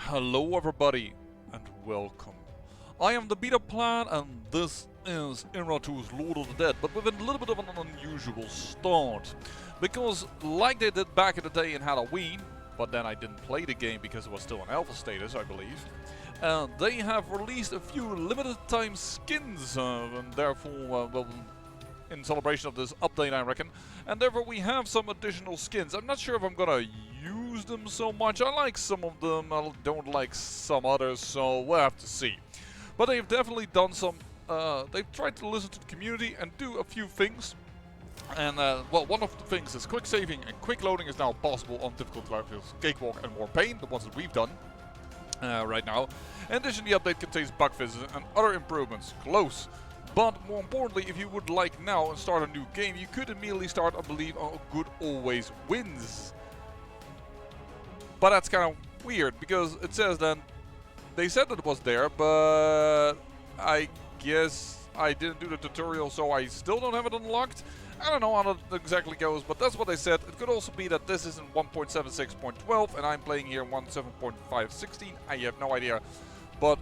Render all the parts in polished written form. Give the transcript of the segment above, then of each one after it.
Hello everybody and welcome. I am the Beta Plan and this is Iratus Lord of the Dead, but with a little bit of an unusual start. Because like they did back in the day in Halloween, but then I didn't play the game because it was still in alpha status, I believe. They have released a few limited time skins and therefore, well, in celebration of this update I reckon. And therefore we have some additional skins. I'm not sure if I'm gonna use them so much. I like some of them, I don't like some others, so we'll have to see. But they've definitely done some, they've tried to listen to the community and do a few things. And well, one of the things is quick saving and quick loading is now possible on difficult levels, Cakewalk and More Pain, the ones that we've done right now. In addition, the update contains bug fixes and other improvements. Close. But more importantly, if you would like now and start a new game, you could immediately start, I believe, on Good Always Wins. But that's kind of weird, because it says then, they said that it was there, but I guess I didn't do the tutorial, so I still don't have it unlocked. I don't know how it exactly goes, but that's what they said. It could also be that this is in 1.76.12 and I'm playing here in 1.7.516. I have no idea. But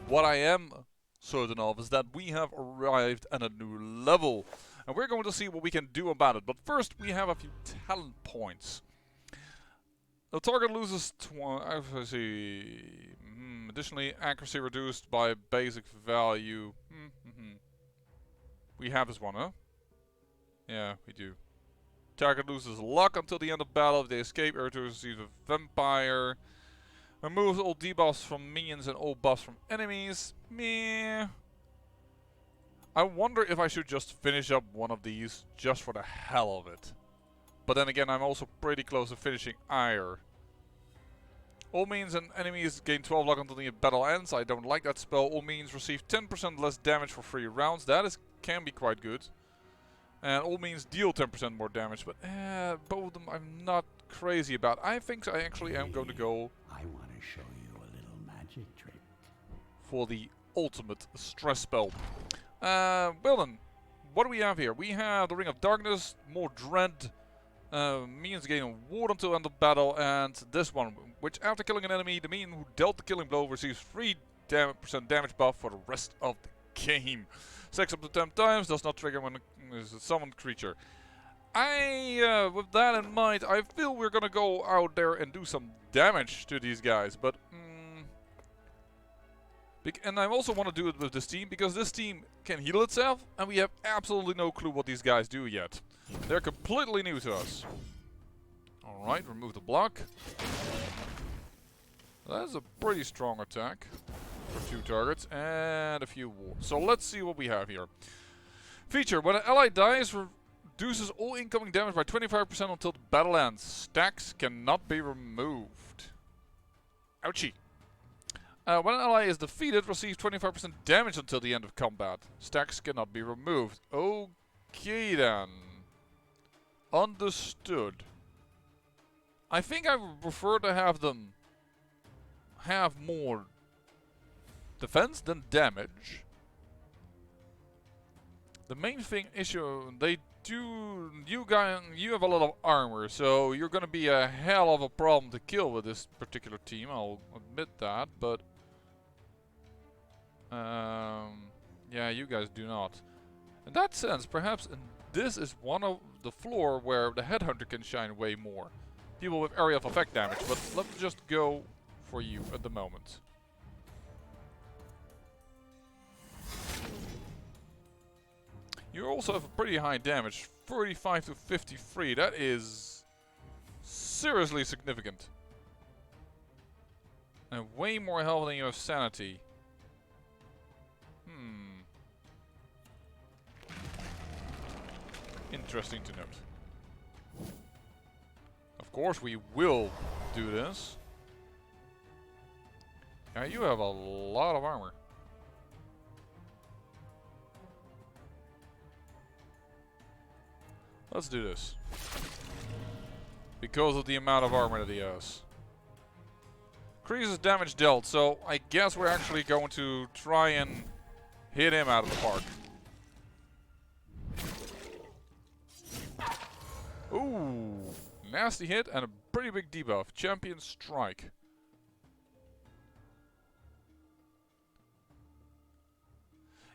what I am certain of is that we have arrived at a new level. And we're going to see what we can do about it. But first, we have a few talent points. The target loses additionally, accuracy reduced by basic value. We have this one, huh? Yeah, we do. Target loses luck until the end of battle. If they escape, Iratus receives a vampire. Removes all debuffs from minions and all buffs from enemies. Meh. I wonder if I should just finish up one of these just for the hell of it. But then again, I'm also pretty close to finishing Ire. All means and enemies gain 12 luck until the battle ends. I don't like that spell. All means receive 10% less damage for 3 rounds. That can be quite good. And all means deal 10% more damage. But both of them I'm not crazy about. I think I actually am going to go... I want to show you a little magic trick. For the ultimate stress spell. Well then, what do we have here? We have the Ring of Darkness, more dread, minions gain a ward until end of battle, and this one, which after killing an enemy, the minion who dealt the killing blow receives 3% damage buff for the rest of the game. Sex up to 10 times, does not trigger when it is a summoned creature. With that in mind, I feel we're gonna go out there and do some damage to these guys, but and I also want to do it with this team, because this team can heal itself, and we have absolutely no clue what these guys do yet. They're completely new to us. Alright, remove the block. That's a pretty strong attack for 2 targets and a few wards. So let's see what we have here. Feature, when an ally dies, reduces all incoming damage by 25% until the battle ends. Stacks cannot be removed. Ouchie. When an ally is defeated, receives 25% damage until the end of combat. Stacks cannot be removed. Okay then. Understood. I think I would prefer to have them have more defense than damage. The main thing issue, they do, you have a lot of armor, so you're gonna be a hell of a problem to kill with this particular team, I'll admit that, but yeah, you guys do not. In that sense, perhaps this is one of the floor where the headhunter can shine way more. People with area of effect damage, but let's just go for you at the moment. You also have a pretty high damage, 35 to 53. That is seriously significant. And way more health than you have sanity. Interesting to note. Of course we will do this. Now you have a lot of armor. Let's do this. Because of the amount of armor that he has. Increases damage dealt, so I guess we're actually going to try and hit him out of the park. Ooh, nasty hit and a pretty big debuff. Champion Strike.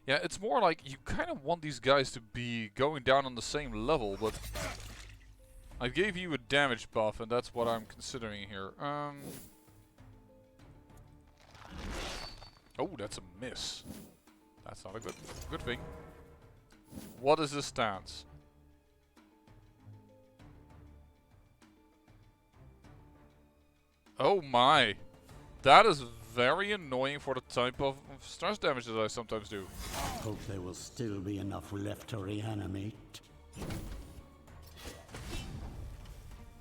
Yeah, it's more like you kind of want these guys to be going down on the same level, but I gave you a damage buff, and that's what I'm considering here. Oh, that's a miss. That's not a good thing. What is this stance? Oh my. That is very annoying for the type of stress damage that I sometimes do. Hope there will still be enough left to reanimate.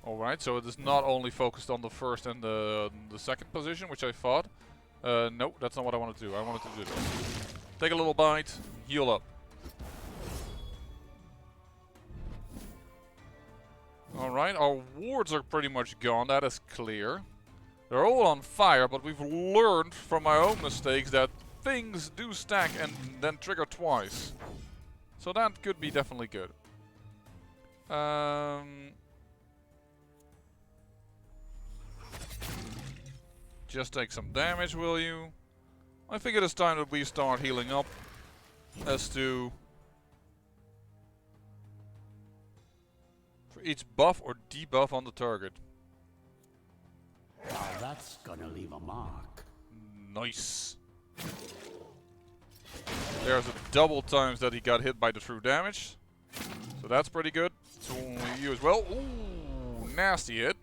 Alright, so it is not only focused on the first and the second position, which I thought. No, that's not what I wanted to do. I wanted to do this. Take a little bite, heal up. Alright, our wards are pretty much gone, that is clear. They're all on fire, but we've learned from my own mistakes that things do stack and then trigger twice. So that could be definitely good. Just take some damage, will you? I think it is time that we start healing up. As to... for each buff or debuff on the target. Now that's gonna leave a mark. Nice. There's a double times that he got hit by the true damage. So that's pretty good. So you as well. Ooh, nasty hit.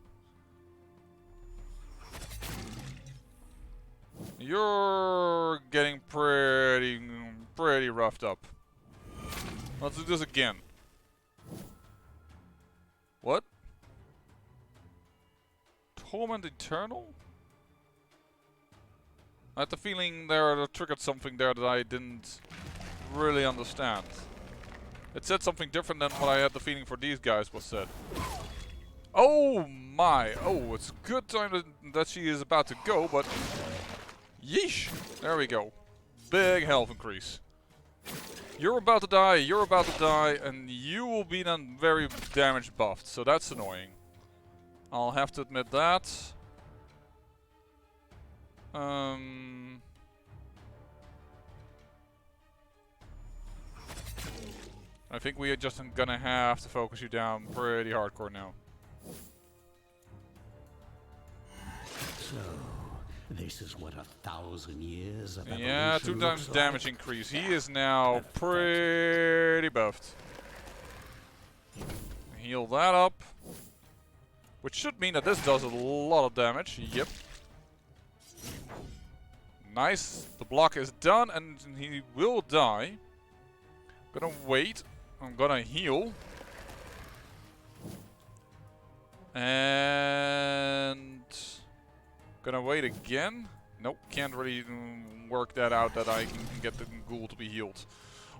You're getting pretty roughed up. Let's do this again. What? Torment Eternal? I had the feeling there triggered something there that I didn't really understand. It said something different than what I had the feeling for these guys was said. Oh my! Oh, it's a good time that she is about to go, but... yeesh! There we go. Big health increase. You're about to die, and you will be then very damage buffed, so that's annoying. I'll have to admit that. I think we are just gonna have to focus you down pretty hardcore now. So, this is what 1,000 years of Yeah, evolution 2 times looks damage like. increase. He is now pretty buffed. Heal that up. Which should mean that this does a lot of damage. Yep. Nice. The block is done and he will die. Gonna wait. I'm gonna heal. And... gonna wait again. Nope, can't really work that out that I can get the ghoul to be healed.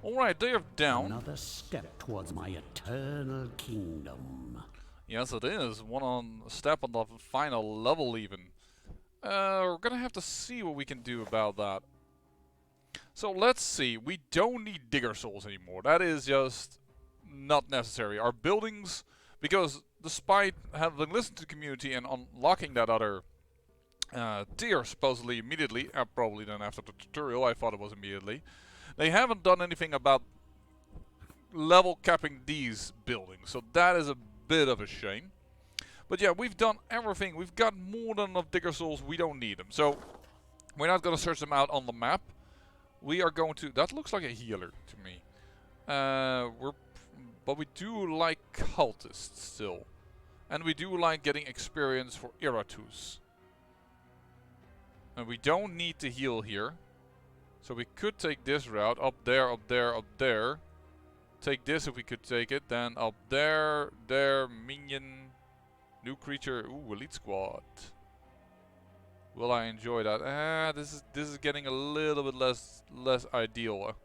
Alright, they are down. Another step towards my eternal kingdom. Yes, it is. One step on the final level even. We're gonna have to see what we can do about that. So let's see. We don't need Digger Souls anymore. That is just not necessary. Our buildings, because despite having listened to the community and unlocking that other tier supposedly immediately, probably then after the tutorial, I thought it was immediately, they haven't done anything about level capping these buildings. So that is a bit of a shame. But yeah, we've done everything. We've got more than enough Digger Souls. We don't need them. So we're not going to search them out on the map. We are going to... that looks like a healer to me. But we do like cultists still. And we do like getting experience for Iratus. And we don't need to heal here. So we could take this route. Up there, up there, up there. Take this if we could take it. Then up there, there, minion, new creature. Ooh, elite squad. Will I enjoy that? This is getting a little bit less ideal.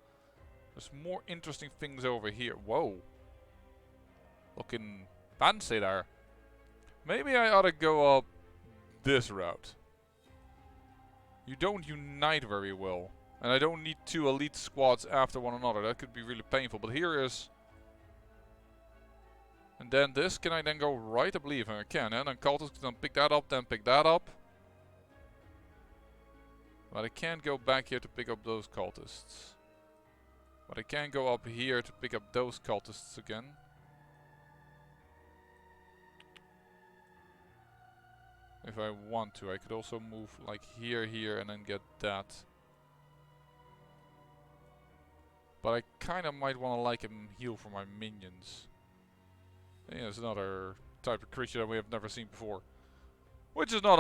There's more interesting things over here. Whoa. Looking fancy there. Maybe I ought to go up this route. You don't unite very well. And I don't need 2 elite squads after one another. That could be really painful. But here is... and then this. Can I then go right? I believe I can. And then cultists can pick that up, then pick that up. But I can't go back here to pick up those cultists. But I can go up here to pick up those cultists again. If I want to. I could also move like here, and then get that. But I kind of might want to like him heal for my minions. Yeah, it's another type of creature that we have never seen before. Which is not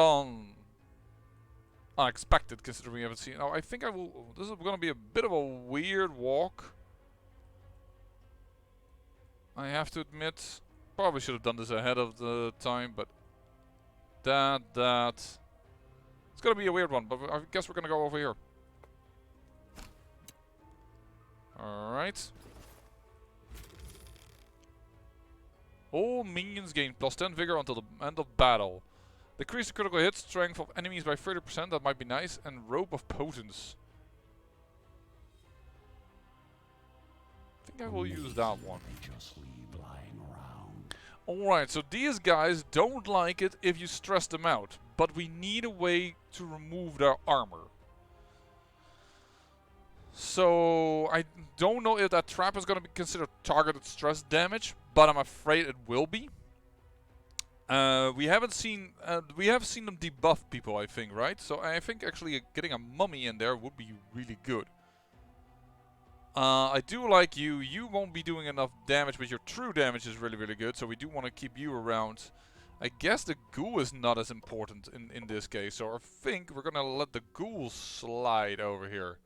unexpected considering we haven't seen. Oh, I think I will. This is going to be a bit of a weird walk. I have to admit. Probably should have done this ahead of the time, but that. It's going to be a weird one, but I guess we're going to go over here. Alright. All minions gain plus 10 vigor until the end of battle. Decrease the critical hit strength of enemies by 30%, that might be nice. And Robe of Potence. I think I will use that one. Alright, so these guys don't like it if you stress them out. But we need a way to remove their armor. So, I don't know if that trap is going to be considered targeted stress damage, but I'm afraid it will be. We have seen them debuff people, I think, right? So I think actually getting a mummy in there would be really good. I do like you. You won't be doing enough damage, but your true damage is really, really good. So we do want to keep you around. I guess the ghoul is not as important in this case. So I think we're going to let the ghoul slide over here.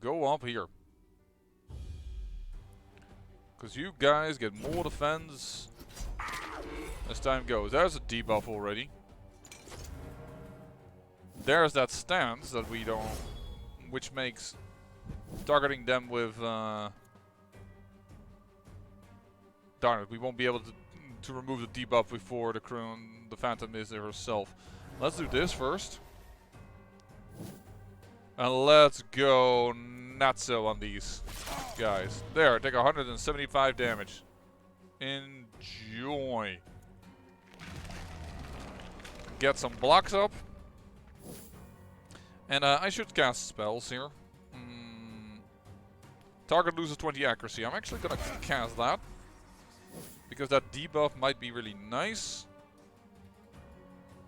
Go up here. Because you guys get more defense as time goes. There's a debuff already. There's that stance that we don't... Which makes targeting them with... darn it, we won't be able to remove the debuff before the Phantom is there herself. Let's do this first. And let's go nutso on these guys. There, take 175 damage. Enjoy. Get some blocks up. And I should cast spells here. Target loses 20 accuracy. I'm actually gonna cast that. Because that debuff might be really nice.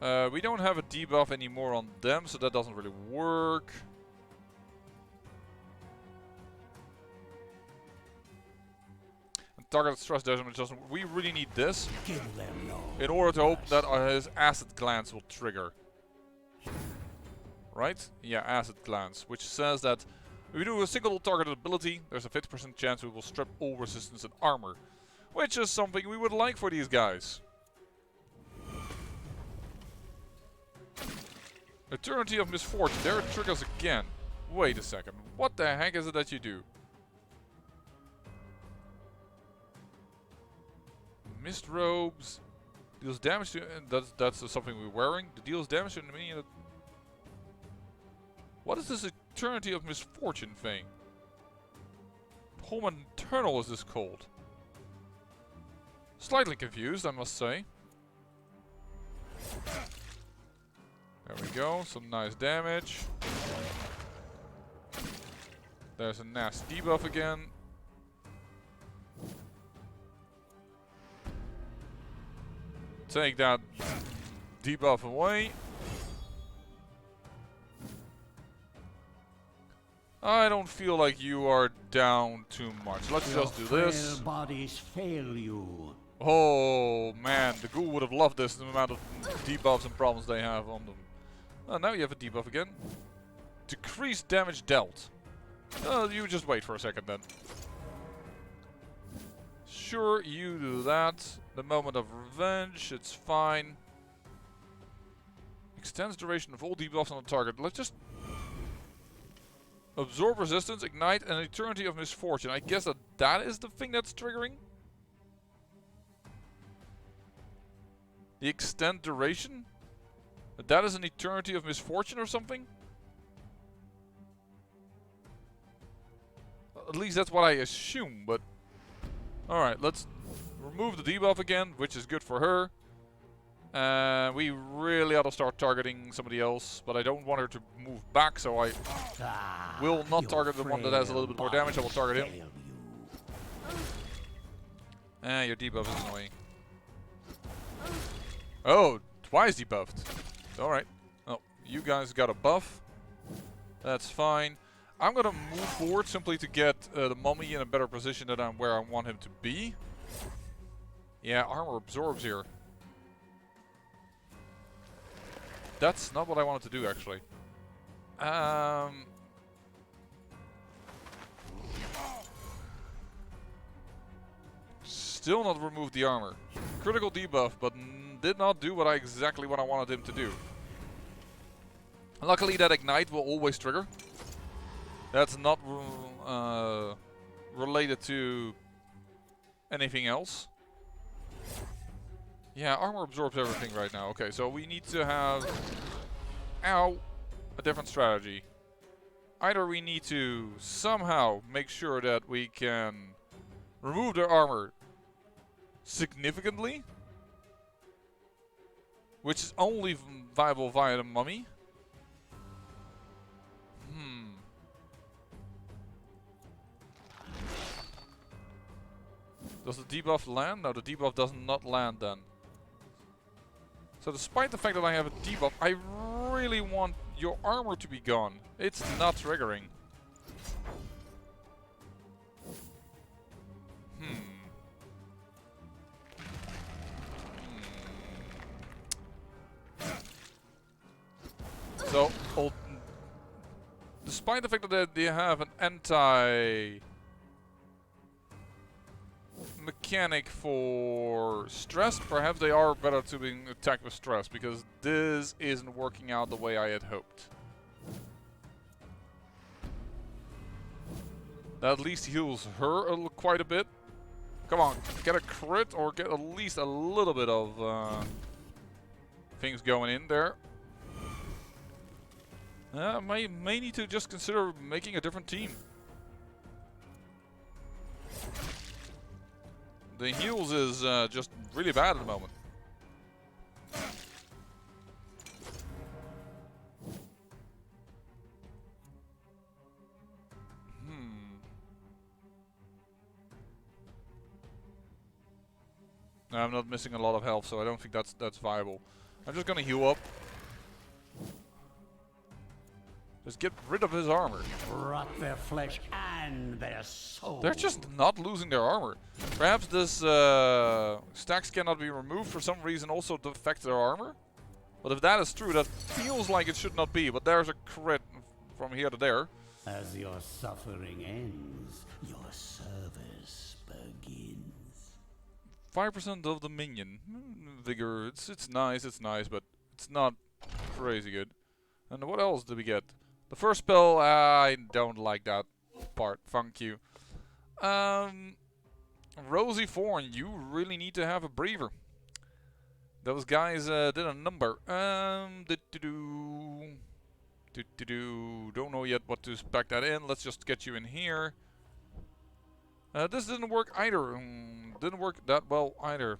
We don't have a debuff anymore on them, so that doesn't really work. Targeted stress damage doesn't. We really need this in order to hope that his acid glands will trigger. Right? Yeah, acid glands, which says that if we do a single targeted ability, there's a 50% chance we will strip all resistance and armor, which is something we would like for these guys. Eternity of Misfortune. There it triggers again. Wait a second. What the heck is it that you do? Mist robes deals damage to, and that's something we're wearing. It deals damage to enemy. What is this Eternity of Misfortune thing? Home Eternal is this called? Slightly confused, I must say. There we go, some nice damage. There's a nasty debuff again. Take that debuff away. I don't feel like you are down too much. Let's just do this. Bodies fail you. Oh man, the ghoul would have loved this, the amount of debuffs and problems they have on them. Oh, now you have a debuff again. Decreased damage dealt. You just wait for a second then. Sure, you do that. The moment of revenge, it's fine. Extends duration of all debuffs on the target. Let's just... Absorb resistance, ignite, and eternity of misfortune. I guess that is the thing that's triggering. The extend duration? That is an eternity of misfortune or something? At least that's what I assume, but... Alright, let's remove the debuff again, which is good for her. We really ought to start targeting somebody else, but I don't want her to move back, so I will not target the one that has a little bit more damage. I will target him. Your debuff is annoying. Oh, twice debuffed. Alright. Oh, you guys got a buff. That's fine. I'm gonna move forward simply to get the mummy in a better position than where I want him to be. Yeah, armor absorbs here. That's not what I wanted to do, actually. Still not remove the armor. Critical debuff, but did not do exactly what I wanted him to do. Luckily, that ignite will always trigger. That's not related to anything else. Yeah, armor absorbs everything right now. Okay, so we need to have a different strategy. Either we need to somehow make sure that we can remove their armor significantly, which is only viable via the mummy. Does the debuff land? No, the debuff does not land then. So despite the fact that I have a debuff, I really want your armor to be gone. It's not triggering. So, despite the fact that they have an anti-mechanic for stress, perhaps they are better to being attacked with stress, because this isn't working out the way I had hoped. That at least heals her quite a bit. Come on, get a crit or get at least a little bit of things going in there. May need to just consider making a different team. The heals is just really bad at the moment. I'm not missing a lot of health, so I don't think that's viable. I'm just gonna heal up. Just get rid of his armor. Rot their flesh and their soul. They're just not losing their armor. Perhaps this stacks cannot be removed for some reason also to affect their armor. But if that is true, that feels like it should not be. But there's a crit from here to there. As your suffering ends, your service begins. 5% of the minion vigor. It's nice, but it's not crazy good. And what else did we get? The first spell, I don't like that part. Thank you. Rosy Thorn, you really need to have a breather. Those guys did a number. Don't know yet what to spec that in. Let's just get you in here. This didn't work either. Didn't work that well either.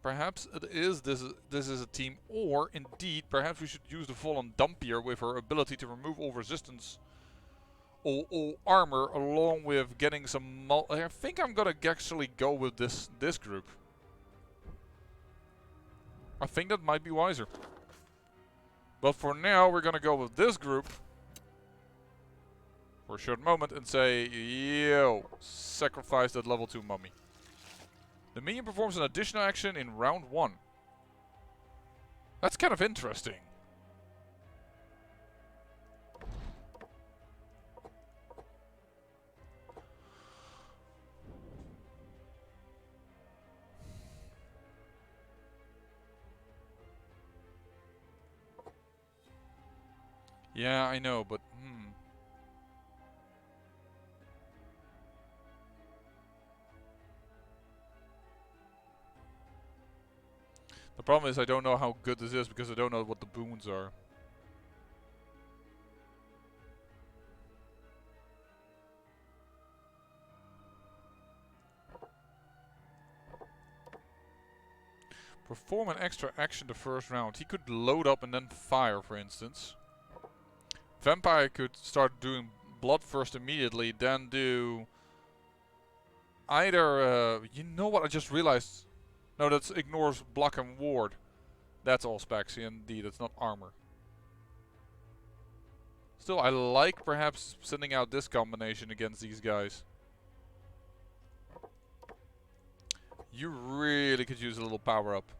Perhaps it is this is a team, or indeed perhaps we should use the Fallen Dumpier with her ability to remove all resistance, all armor, along with getting some. I think I'm gonna actually go with this group. I think that might be wiser. But for now, we're gonna go with this group for a short moment and say, yo, sacrifice that level 2 mummy. The minion performs an additional action in round 1. That's kind of interesting. Yeah, I know, but the problem is I don't know how good this is because I don't know what the boons are. Perform an extra action the first round. He could load up and then fire, for instance. Vampire could start doing blood first immediately, then do either, you know what, I just realized. No, that ignores block and ward. That's all specs, indeed, it's not armor. Still, I like perhaps sending out this combination against these guys. You really could use a little power up.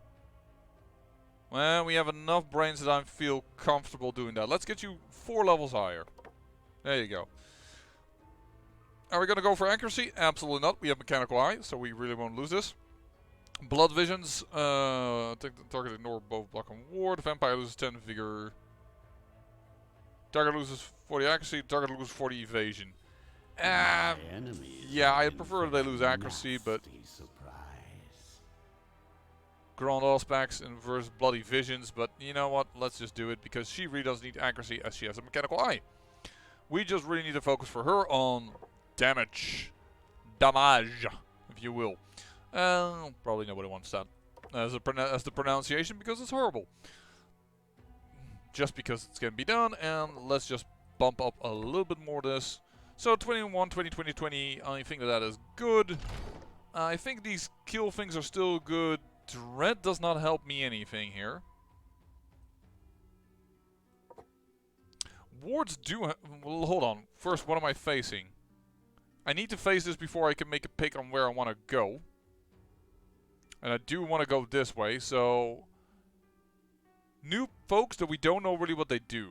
Well, we have enough brains that I feel comfortable doing that. Let's get you 4 levels higher. There you go. Are we going to go for accuracy? Absolutely not. We have mechanical eye, so we really won't lose this. Blood visions. Take the target ignore both block and ward. Vampire loses 10 vigor. Target loses 40 accuracy. Target loses 40 evasion. Yeah, I prefer they lose accuracy, but Grand Allspecs versus Bloody Visions, but you know what? Let's just do it because she really doesn't need accuracy as she has a mechanical eye. We just really need to focus for her on damage. Damage, if you will. Probably nobody wants that as the pronunciation because it's horrible. Just because it's going to be done, and let's just bump up a little bit more this. So 21, 20, 20, 20, I think that is good. I think these kill things are still good. Dread does not help me anything here. Wards do well, hold on. First, what am I facing? I need to face this before I can make a pick on where I want to go. And I do want to go this way, so new folks that we don't know really what they do.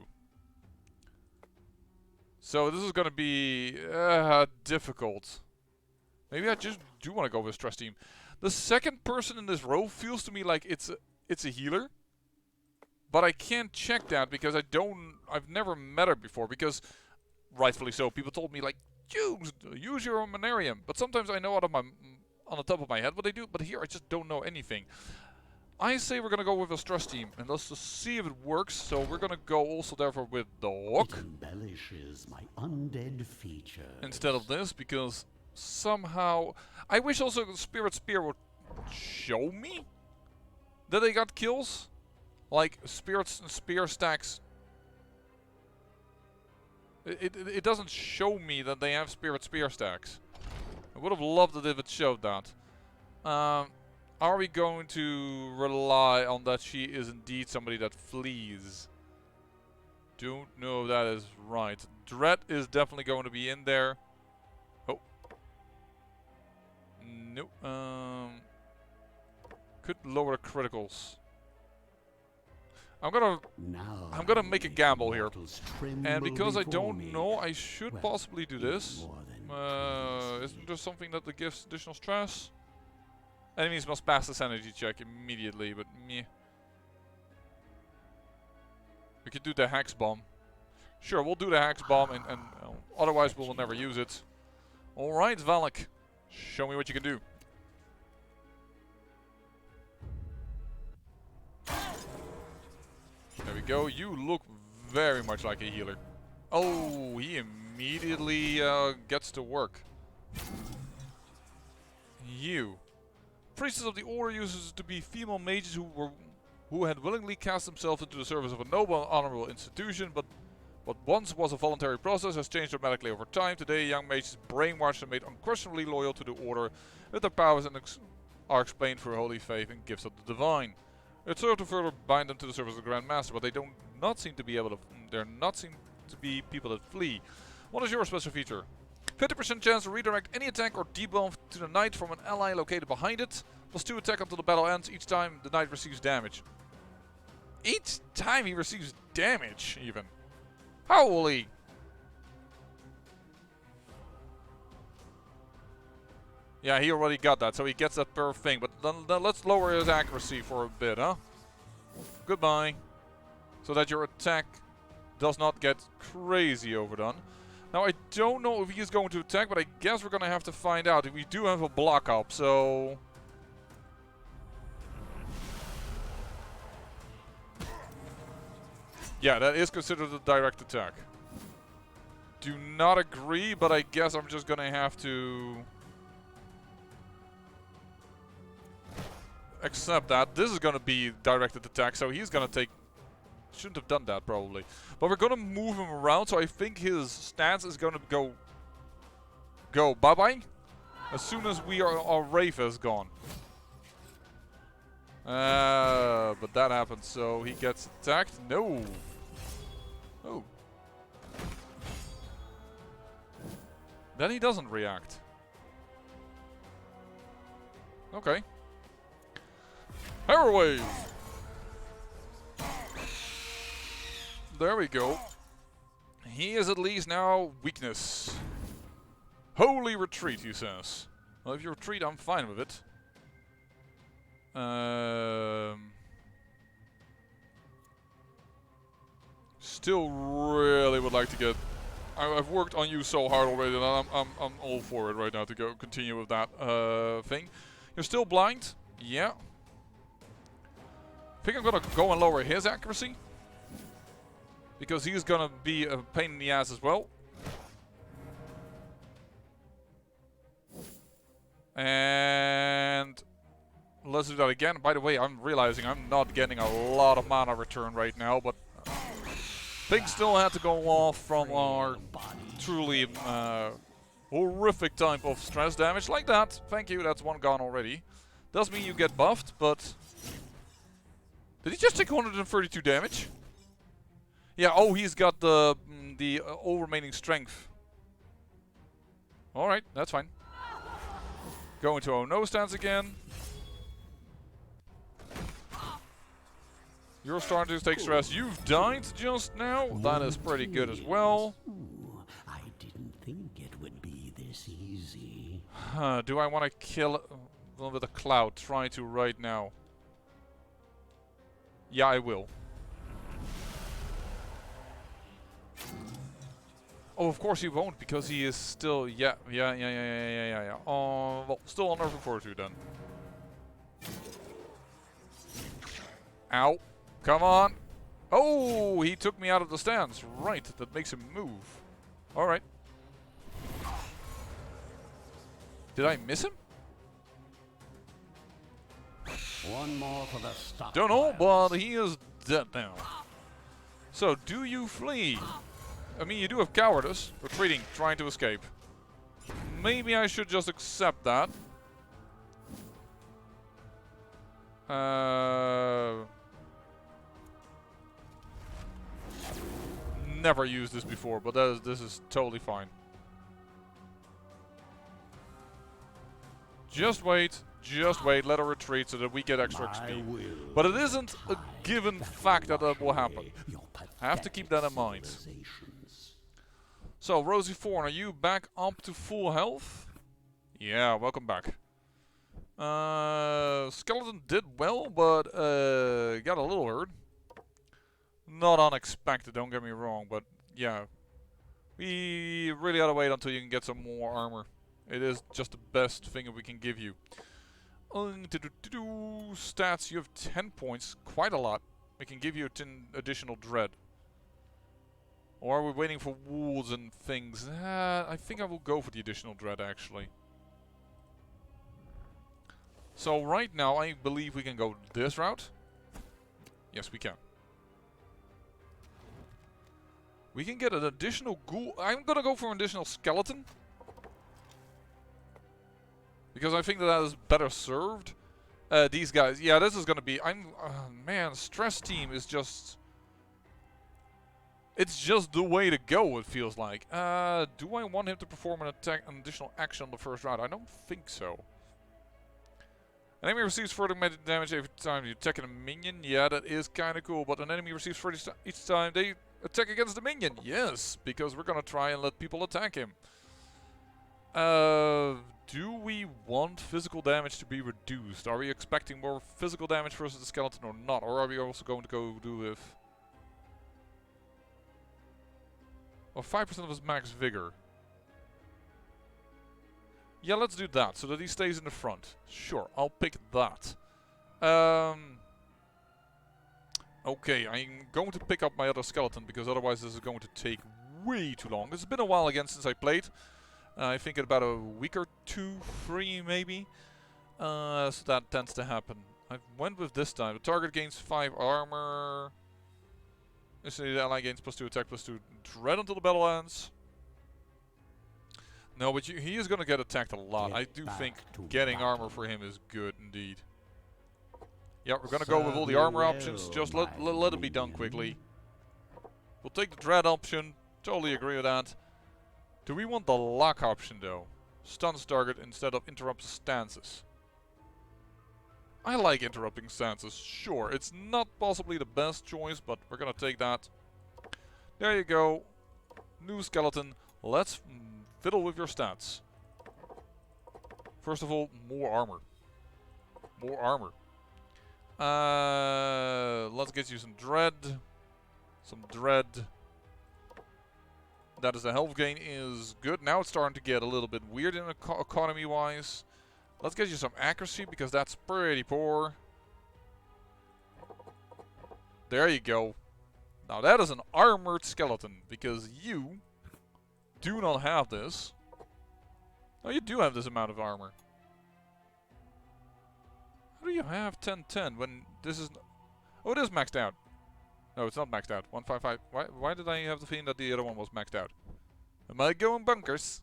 So this is going to be difficult. Maybe I just do want to go with Stress Team. The second person in this row feels to me like it's a healer. But I can't check that because I've never met her before. Because, rightfully so, people told me like, use your Manarium. But sometimes I know on the top of my head what they do. But here I just don't know anything. I say we're going to go with a Stress Team. And let's just see if it works. So we're going to go also therefore with the Hawk. It embellishes my undead features. Instead of this, because somehow I wish also the Spirit Spear would show me that they got kills. Like Spirit and Spear stacks. It doesn't show me that they have Spirit Spear stacks. I would have loved it if it showed that. Are we going to rely on that she is indeed somebody that flees? Don't know if that is right. Dread is definitely going to be in there. Oh. Nope. Could lower the criticals. I'm gonna make a gamble here. And because I don't know, I should possibly do this. Isn't there something that gives additional stress? Enemies must pass this energy check immediately, but meh. We could do the Hex Bomb. Sure, we'll do the Hex Bomb, and otherwise we will never use it. Alright, Valak. Show me what you can do. There we go. You look very much like a healer. Oh, he immediately gets to work. You. Priestess of the Order uses to be female mages who had willingly cast themselves into the service of a noble and honorable institution, but what once was a voluntary process has changed dramatically over time. Today, young mages brainwashed and made unquestionably loyal to the Order, with their powers are explained through holy faith and gifts of the divine. It served to further bind them to the service of the Grand Master, but they do not seem to be able to. They're not seem to be people that flee. What is your special feature? 50% chance to redirect any attack or debuff to the knight from an ally located behind it. +2 attack until the battle ends. Each time the knight receives damage. Each time he receives damage, even. Holy! Yeah, he already got that, so he gets that per thing. But then let's lower his accuracy for a bit, huh? Goodbye. So that your attack does not get crazy overdone. Now, I don't know if he is going to attack, but I guess we're going to have to find out. We do have a block up, so... yeah, that is considered a direct attack. Do not agree, but I guess I'm just going to have to... accept that. This is gonna be directed attack, so he's gonna take... Shouldn't have done that, probably. But we're gonna move him around, so I think his stance is gonna go bye-bye as soon as our Wraith is gone. But that happens, so he gets attacked. No. Oh. Then he doesn't react. Okay. Power Wave! There we go. He is at least now weakness. Holy retreat, he says. Well, if you retreat, I'm fine with it. Still really would like to get... I've worked on you so hard already, and I'm all for it right now to go continue with that thing. You're still blind? Yeah. I think I'm gonna go and lower his accuracy, because he's gonna be a pain in the ass as well. And let's do that again. By the way, I'm realizing I'm not getting a lot of mana return right now, but things still had to go off from our truly horrific type of stress damage like that. Thank you, that's one gone already. Does mean you get buffed, but... Did he just take 132 damage? Yeah, oh, he's got the all remaining strength. Alright, that's fine. Go into our no stance again. You're starting to take stress. You've died just now. That is pretty good as well. Ooh, I didn't think it would be this easy. Do I want to kill one with a cloud? Try to right now. Yeah, I will. Oh, of course he won't, because he is still... Yeah. Well, still on Nerve Fortitude then. Ow. Come on. Oh, he took me out of the stance. Right, that makes him move. Alright. Did I miss him? One more for the stock. Don't know, but he is dead now. So, do you flee? I mean, you do have cowardice. Retreating, trying to escape. Maybe I should just accept that. Never used this before, but this is totally fine. Just wait, let her retreat so that we get extra XP. But it isn't a given fact that that will happen. I have to keep that in mind. So, Rosie Fawn, are you back up to full health? Yeah, welcome back. Skeleton did well, but got a little hurt. Not unexpected, don't get me wrong, but yeah. We really gotta wait until you can get some more armor. It is just the best thing that we can give you. Stats, you have 10 points, quite a lot. We can give you 10 additional dread. Or are we waiting for wolves and things? I think I will go for the additional dread, actually. So right now, I believe we can go this route. Yes, we can. We can get an additional ghoul. I'm gonna go for an additional skeleton. Because I think that is better served. These guys, yeah, this is gonna be... man, stress team is just... It's just the way to go, it feels like. Do I want him to perform an additional action on the first round? I don't think so. An enemy receives further damage every time you attack a minion. Yeah, that is kind of cool. But an enemy receives further each time they attack against the minion. Yes, because we're going to try and let people attack him. Do we want physical damage to be reduced? Are we expecting more physical damage versus the skeleton or not? Or are we also going to go do with... Or 5% of his max vigor. Yeah, let's do that, so that he stays in the front. Sure, I'll pick that. Okay, I'm going to pick up my other skeleton, because otherwise this is going to take way too long. It's been a while again since I played. I think in about a week or two, 3 maybe. So that tends to happen. I went with this time. The target gains 5 armor. The ally gains +2 attack, +2 dread until the battle ends. No, but he is going to get attacked a lot. I do think getting armor for him is good indeed. Yeah, we're going to go with all the armor options. Just let it be done quickly. We'll take the dread option. Totally agree with that. Do we want the lock option though? Stuns target instead of interrupts stances. I like interrupting stances, sure. It's not possibly the best choice, but we're gonna take that. There you go. New skeleton. Let's fiddle with your stats. First of all, more armor. More armor. Let's get you some dread. Some dread. That is the health gain is good. Now it's starting to get a little bit weird in economy wise. Let's get you some accuracy because that's pretty poor. There you go. Now that is an armored skeleton because you do not have this. Oh, you do have this amount of armor. How do you have 1010 when this is... Oh, it is maxed out. No, it's not maxed out. 155. Why did I have the feeling that the other one was maxed out? Am I going bunkers?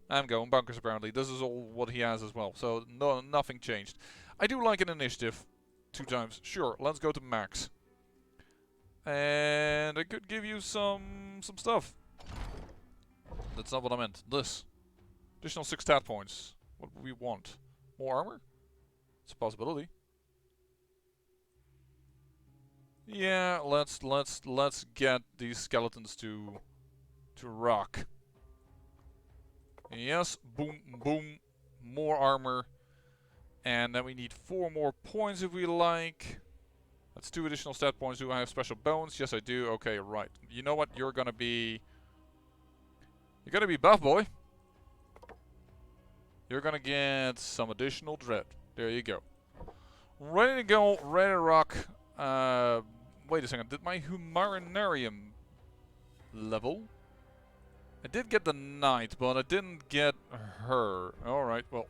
I'm going bunkers apparently. This is all what he has as well. So no, nothing changed. I do like an initiative. 2 times. Sure, let's go to max. And I could give you some stuff. That's not what I meant. This. Additional 6 stat points. What do we want? More armor? It's a possibility. Yeah, let's get these skeletons to rock. Yes, boom, boom, more armor, and then we need 4 more points if we like. That's 2 additional stat points. Do I have special bones? Yes, I do. Okay, right. You know what? You're gonna be buff, boy. You're gonna get some additional dread. There you go. Ready to go. Ready to rock. Wait a second, did my Humanitarium level? I did get the knight, but I didn't get her. Alright, well.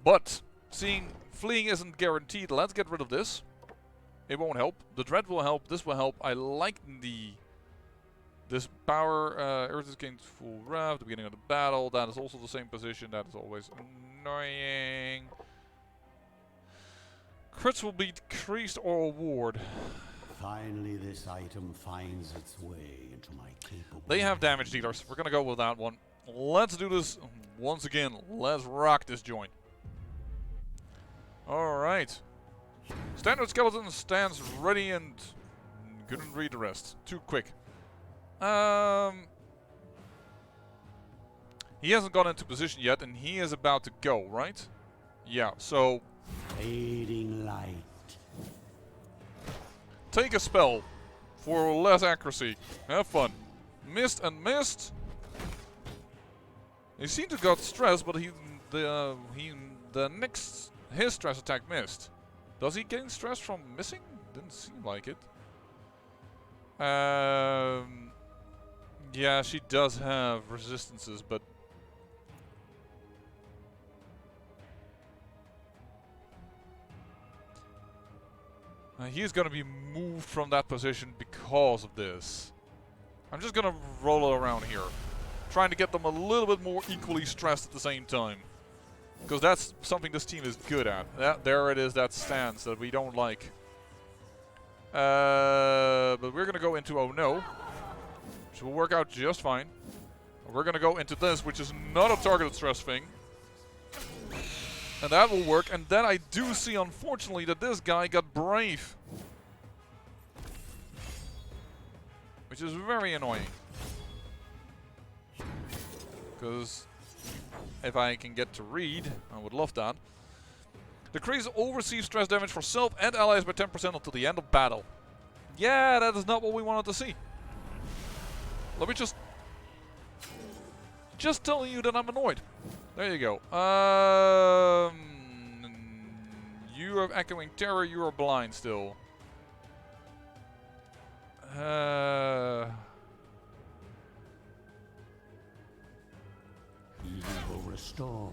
But, seeing fleeing isn't guaranteed, let's get rid of this. It won't help. The dread will help, this will help. I like this power. Iratus gains full rev at the beginning of the battle. That is also the same position, that is always annoying. Crits will be decreased or award. Finally, this item finds its way into my capable... They have damage dealers. We're gonna go with that one. Let's do this once again. Let's rock this joint. Alright. Standard skeleton stands ready and couldn't read the rest. Too quick. He hasn't gone into position yet and he is about to go, right? Yeah, so... Fading light. Take a spell for less accuracy. Have fun. Missed and missed. He seemed to got stressed, but his stress attack missed. Does he gain stress from missing? Didn't seem like it. Yeah, she does have resistances, but he is going to be moved from that position because of this. I'm just going to roll it around here. Trying to get them a little bit more equally stressed at the same time. Because that's something this team is good at. There it is, that stance that we don't like. But we're going to go into Oh No. Which will work out just fine. We're going to go into this, which is not a targeted stress thing. And that will work. And then I do see, unfortunately, that this guy got brave. Which is very annoying. Because if I can get to read, I would love that. Decrease all received stress damage for self and allies by 10% until the end of battle. Yeah, that is not what we wanted to see. Let me just tell you that I'm annoyed. There you go. You have echoing terror, you are blind still. Evil restored.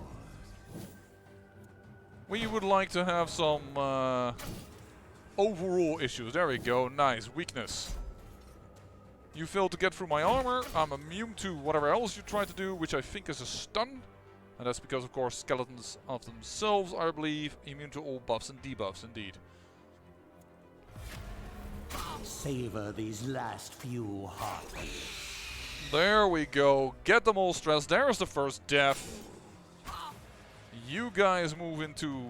We would like to have some overall issues. There we go. Nice. Weakness. You failed to get through my armor. I'm immune to whatever else you try to do, which I think is a stun. And that's because, of course, skeletons of themselves are, I believe, immune to all buffs and debuffs, indeed. Savor these last few heartbeats. There we go. Get them all stressed. There's the first death. You guys move into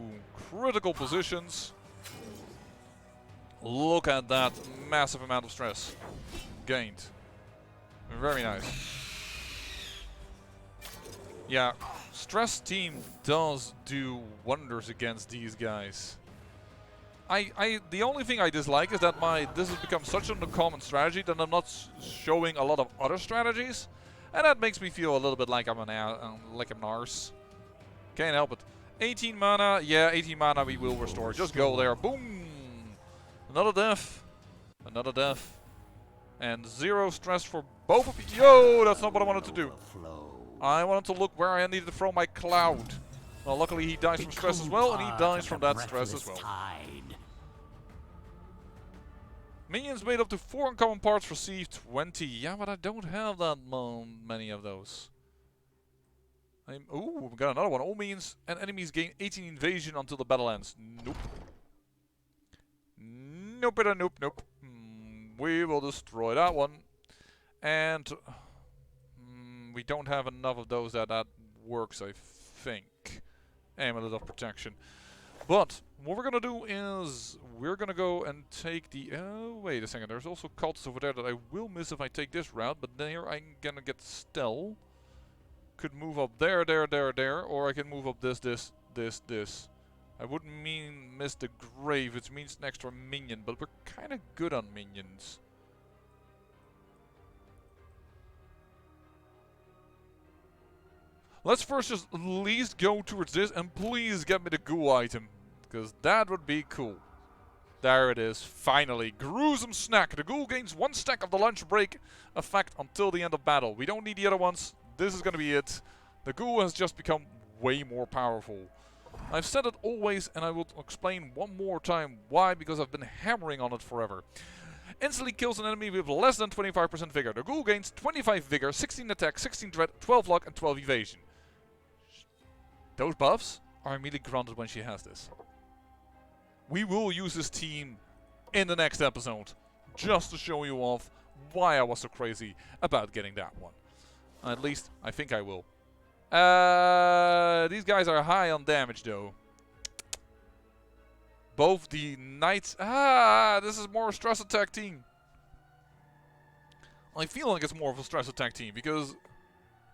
critical positions. Look at that massive amount of stress gained. Very nice. Yeah, stress team does do wonders against these guys. The only thing I dislike is that this has become such a common strategy that I'm not showing a lot of other strategies, and that makes me feel a little bit like I'm an arse. Can't help it. 18 mana, yeah, 18 mana we will restore. Just go there, boom! Another death, another death, and 0 stress for both of you. Yo, that's not what I wanted to do. I wanted to look where I needed to throw my cloud. Well, luckily he dies from stress as well, and he dies from that stress as well. Minions made up to 4 uncommon parts receive 20. Yeah, but I don't have that many of those. Ooh, we got another one. All minions and enemies gain 18 invasion until the battle ends. Nope. Nope, nope, nope. We will destroy that one. And we don't have enough of those that works, I think. Amulet of protection. But what we're gonna do is we're gonna go and take the. Oh, wait a second. There's also cultists over there that I will miss if I take this route. But there I'm gonna get Stell. Could move up there, or I can move up this. I wouldn't miss the grave. It means an extra minion, but we're kind of good on minions. Let's first just at least go towards this, and please get me the ghoul item, because that would be cool. There it is, finally. Gruesome snack. The ghoul gains 1 stack of the lunch break effect until the end of battle. We don't need the other ones. This is going to be it. The ghoul has just become way more powerful. I've said it always, and I will explain one more time why, because I've been hammering on it forever. Instantly kills an enemy with less than 25% vigor. The ghoul gains 25 vigor, 16 attack, 16 dread, 12 luck, and 12 evasion. Those buffs are immediately granted when she has this. We will use this team in the next episode, just to show you off why I was so crazy about getting that one. At least, I think I will. These guys are high on damage, though. Both the knights... this is more a stress attack team. I feel like it's more of a stress attack team, because...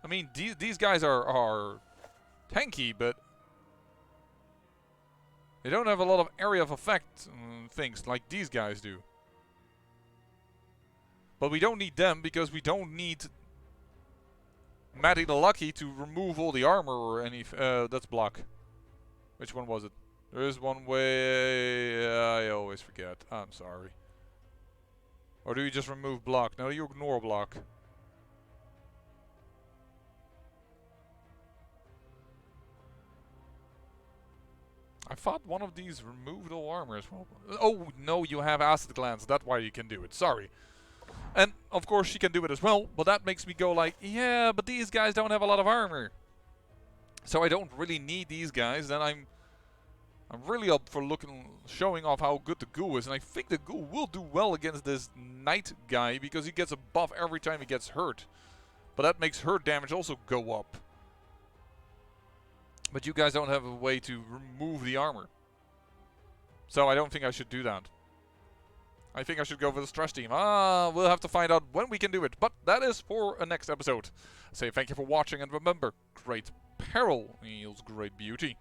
I mean, these guys are tanky, but... they don't have a lot of area of effect things like these guys do. But we don't need them, because we don't need... Matty the Lucky to remove all the armor or any... that's block. Which one was it? There is one way... I always forget. I'm sorry. Or do you just remove block? No, you ignore block. I thought one of these removed all armor as well. Oh, no, you have acid glands. That's why you can do it. Sorry. And, of course, she can do it as well, but that makes me go like, yeah, but these guys don't have a lot of armor. So I don't really need these guys, then I'm really up for showing off how good the ghoul is, and I think the ghoul will do well against this knight guy, because he gets a buff every time he gets hurt. But that makes her damage also go up. But you guys don't have a way to remove the armor. So I don't think I should do that. I think I should go for the stress team. We'll have to find out when we can do it. But that is for a next episode. I say thank you for watching, and remember, great peril yields great beauty.